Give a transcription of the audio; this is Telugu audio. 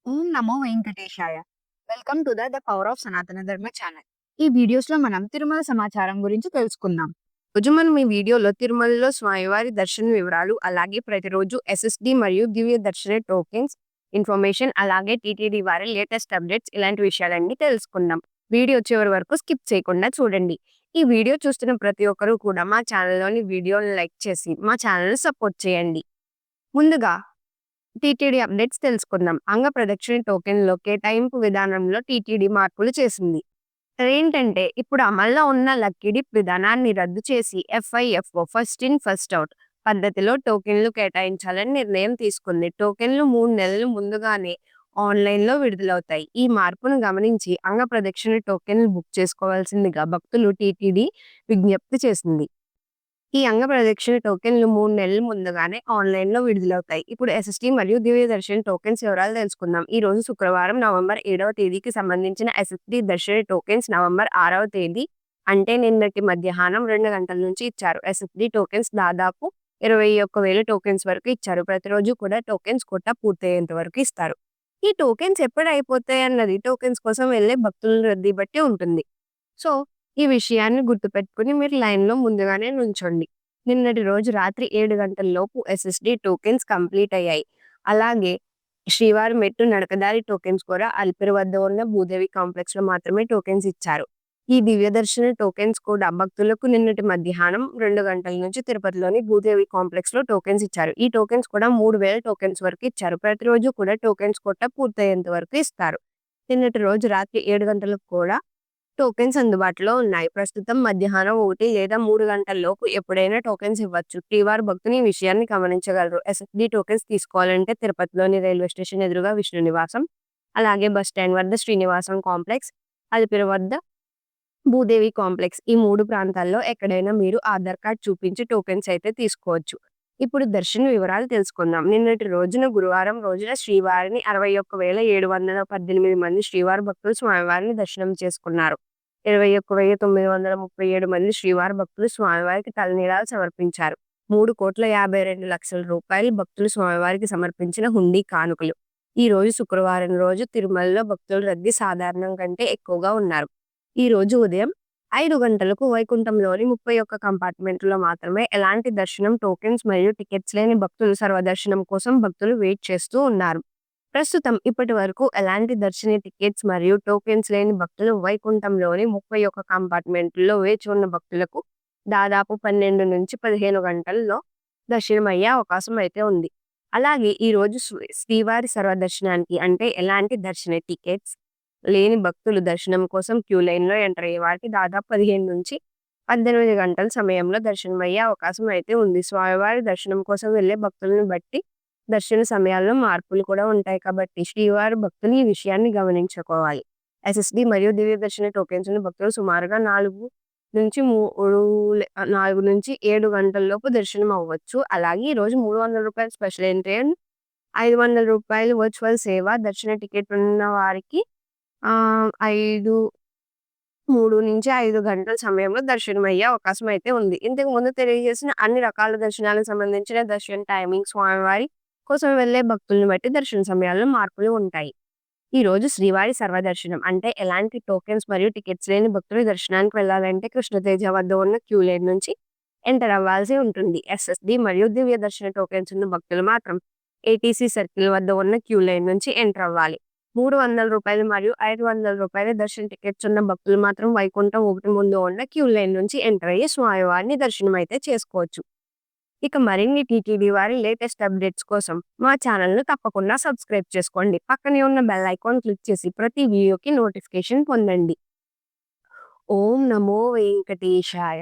Om Namo Venkatesaya. Welcome to the power of సనాతన ధర్మ ఛానల్. ఈ వీడియోస్‌లో మనం తిరుమల సమాచారం గురించి తెలుసుకుందాం. రోజు మనం ఈ వీడియోలో తిరుమలలో స్వామివారి దర్శన వివరాలు, అలాగే ప్రతిరోజు ఎస్ఎస్‌డి మరియు దివ్య దర్శన టోకెన్స్ ఇన్ఫర్మేషన్, అలాగే టీటీడీ వారి లేటెస్ట్ అప్డేట్స్ ఇలాంటి విషయాలన్నీ తెలుసుకుందాం. వీడియో చివరి వరకు స్కిప్ చేయకుండా చూడండి. ఈ వీడియో చూస్తున్న ప్రతి ఒక్కరు కూడా మా ఛానల్‌లోని వీడియోని లైక్ చేసి మా ఛానల్‌ని సపోర్ట్ చేయండి. ముందుగా టీటీడీ అప్డేట్స్ తెలుసుకుందాం. అంగ ప్రదక్షిణ టోకెన్‌లో కేటాయింపు విధానంలో టీటీడీ మార్పులు చేసింది. అదేంటంటే ఇప్పుడు అమల్లో ఉన్న లక్కీ డిప్ విధానాన్ని రద్దు చేసి FIFO first in first out పద్ధతిలో టోకెన్లు కేటాయించాలని నిర్ణయం తీసుకుంది. టోకెన్లు 3 నెలలు ముందుగానే ఆన్‌లైన్‌లో విడుదలవుతాయి. ఈ మార్పును గమనించి అంగ ప్రదక్షిణ టోకెన్లు బుక్ చేసుకోవాల్సిందిగా భక్తులు టీటీడీ విజ్ఞప్తి చేసింది. ఈ అంగ ప్రదక్షిణ టోకెన్లు 3 నెలల ముందుగానే ఆన్‌లైన్‌లో విడుదలవుతాయి. ఇప్పుడు ఎస్ఎస్‌డి మరియు దివ్య దర్శన్ టోకెన్స్ వివరాలు తెలుసుకుందాం. ఈ రోజు శుక్రవారం నవంబర్ 7వ తేదీకి సంబంధించిన ఎస్ఎస్‌డి దర్శన టోకెన్స్ నవంబర్ 6వ తేదీ అంటే నిన్నటి మధ్యాహ్నం 2 గంటల నుంచి ఇచ్చారు. ఎస్ఎస్‌డి టోకెన్స్ దాదాపు 21,000 టోకెన్స్ వరకు ఇచ్చారు. ప్రతిరోజు కూడా టోకెన్స్ కోటా పూర్తయ్యేంత వరకు ఇస్తారు. ఈ టోకెన్స్ ఎప్పుడు అయిపోతాయన్నది టోకెన్స్ కోసం వెళ్ళే భక్తుల రద్దీ బట్టి ఉంటుంది. సో, ఈ విషయాన్ని గుర్తుపెట్టుకొని మీరు లైన్‌లో ముందుగానే నుంచోండి. నిన్నటి రోజు రాత్రి 7 గంటల లోపు ఎస్ఎస్‌డి టోకెన్స్ కంప్లీట్ అయ్యాయి. అలాగే శ్రీవారి మెట్టు నడకదారి టోకెన్స్ కూడా అలిపిరి వద్ద ఉన్న భూదేవి కాంప్లెక్స్‌లో మాత్రమే టోకెన్స్ ఇచ్చారు. ఈ దివ్య దర్శన టోకెన్స్ కూడా భక్తులకు నిన్నటి మధ్యాహ్నం 2 గంటల నుంచి తిరుపతిలోని భూదేవి కాంప్లెక్స్‌లో టోకెన్స్ ఇచ్చారు. ఈ టోకెన్స్ కూడా 3,000 టోకెన్స్ వరకు ఇచ్చారు. ప్రతిరోజు కూడా టోకెన్స్ కోటా పూర్తయ్యేంత వరకు ఇస్తారు. నిన్నటి రోజు రాత్రి 7 గంటలకు కూడా టోకెన్స్ అందుబాటులో ఉన్నాయి. ప్రస్తుతం మధ్యాహ్నం 1 లేదా 3 గంటల్లోపు ఎప్పుడైనా టోకెన్స్ ఇవ్వచ్చు. శ్రీవారి భక్తులు ఈ విషయాన్ని గమనించగలరు. ఎస్ఎస్‌డి టోకెన్స్ తీసుకోవాలంటే తిరుపతిలోని రైల్వే స్టేషన్ ఎదురుగా విష్ణు నివాసం, అలాగే బస్ స్టాండ్ వద్ద శ్రీనివాసం కాంప్లెక్స్, అలిపిరి వద్ద భూదేవి కాంప్లెక్స్ ఈ 3 ప్రాంతాల్లో ఎక్కడైనా మీరు ఆధార్ కార్డ్ చూపించి టోకెన్స్ అయితే తీసుకోవచ్చు. ఇప్పుడు దర్శన వివరాలు తెలుసుకుందాం. నిన్నటి రోజున గురువారం రోజున శ్రీవారిని 61,718 మంది శ్రీవారి భక్తులు స్వామివారిని దర్శనం చేసుకున్నారు. 21,937 మంది శ్రీవారి భక్తులు స్వామివారికి తలనీలాలు సమర్పించారు. 3,52,00,000 రూపాయలు భక్తులు స్వామివారికి సమర్పించిన హుండీ కానుకలు. ఈ రోజు శుక్రవారం రోజు తిరుమలలో భక్తుల రద్దీ సాధారణం కంటే ఎక్కువగా ఉన్నారు. ఈ రోజు ఉదయం 5 గంటలకు వైకుంఠంలోని 31 కంపార్ట్మెంట్‌లో మాత్రమే ఎలాంటి దర్శనం టోకెన్స్ మరియు టికెట్స్ లేని భక్తులు సర్వదర్శనం కోసం భక్తులు వెయిట్ చేస్తూ ఉన్నారు. ప్రస్తుతం ఇప్పటి వరకు ఎలాంటి దర్శన టికెట్స్ మరియు టోకెన్స్ లేని భక్తులు వైకుంఠంలోని 31 కంపార్ట్మెంట్‌లో వేచి ఉన్న భక్తులకు దాదాపు 12-15 గంటల్లో దర్శనమయ్యే అవకాశం అయితే ఉంది. అలాగే ఈ రోజు శ్రీవారి సర్వదర్శనానికి అంటే ఎలాంటి దర్శన టికెట్స్ లేని భక్తులు దర్శనం కోసం క్యూ లైన్‌లో ఎంటర్ అయ్యే వారికి దాదాపు 15-18 గంటల సమయంలో దర్శనమయ్యే అవకాశం అయితే ఉంది. స్వామివారి దర్శనం కోసం వెళ్ళే భక్తులను బట్టి దర్శన సమయాల్లో మార్పులు కూడా ఉంటాయి కాబట్టి శ్రీవారి భక్తులు ఈ విషయాన్ని గమనించుకోవాలి. ఎస్ఎస్‌డి మరియు దివ్య దర్శన టోకెన్స్ ఉన్న భక్తులు సుమారుగా 4-7 గంటల్లోపు దర్శనం అవ్వచ్చు. అలాగే ఈరోజు రూ. 300 స్పెషల్ ఎంట్రీ అండ్ రూ. 500 వర్చువల్ సేవ దర్శన టికెట్ ఉన్న వారికి 3-5 గంటల సమయంలో దర్శనమయ్యే అవకాశం అయితే ఉంది. ఇంతకు ముందు తెలియజేసిన అన్ని రకాల దర్శనాలకు సంబంధించిన దర్శన టైమింగ్ స్వామివారి కోసం వెళ్ళే భక్తులను బట్టి దర్శన సమయాల్లో మార్పులు ఉంటాయి. ఈ రోజు శ్రీవారి సర్వదర్శనం అంటే ఎలాంటి టోకెన్స్ మరియు టికెట్స్ లేని భక్తులు దర్శనానికి వెళ్ళాలంటే కృష్ణతేజ వద్ద ఉన్న క్యూ లైన్ నుంచి ఎంటర్ అవ్వాల్సి ఉంటుంది. ఎస్ఎస్‌డి మరియు దివ్య దర్శన టోకెన్స్ ఉన్న భక్తులు మాత్రం ఏటీసీ సర్కిల్ వద్ద ఉన్న క్యూ లైన్ నుంచి ఎంటర్ అవ్వాలి. రూ. 300 మరియు రూ. 500 దర్శన టికెట్స్ ఉన్న భక్తులు మాత్రం వైకుంఠం 1 ముందు ఉన్న క్యూ లైన్ నుంచి ఎంటర్ అయ్యి స్వామివారిని దర్శనం అయితే చేసుకోవచ్చు. ఇక మరిన్ని టీటీడీ వారి లేటెస్ట్ అప్డేట్స్ కోసం మా ఛానల్‌ను తప్పకుండా సబ్స్క్రైబ్ చేసుకోండి. పక్కనే ఉన్న బెల్ ఐకాన్ క్లిక్ చేసి ప్రతి వీడియోకి నోటిఫికేషన్ పొందండి. ఓం నమో వెంకటేశాయ.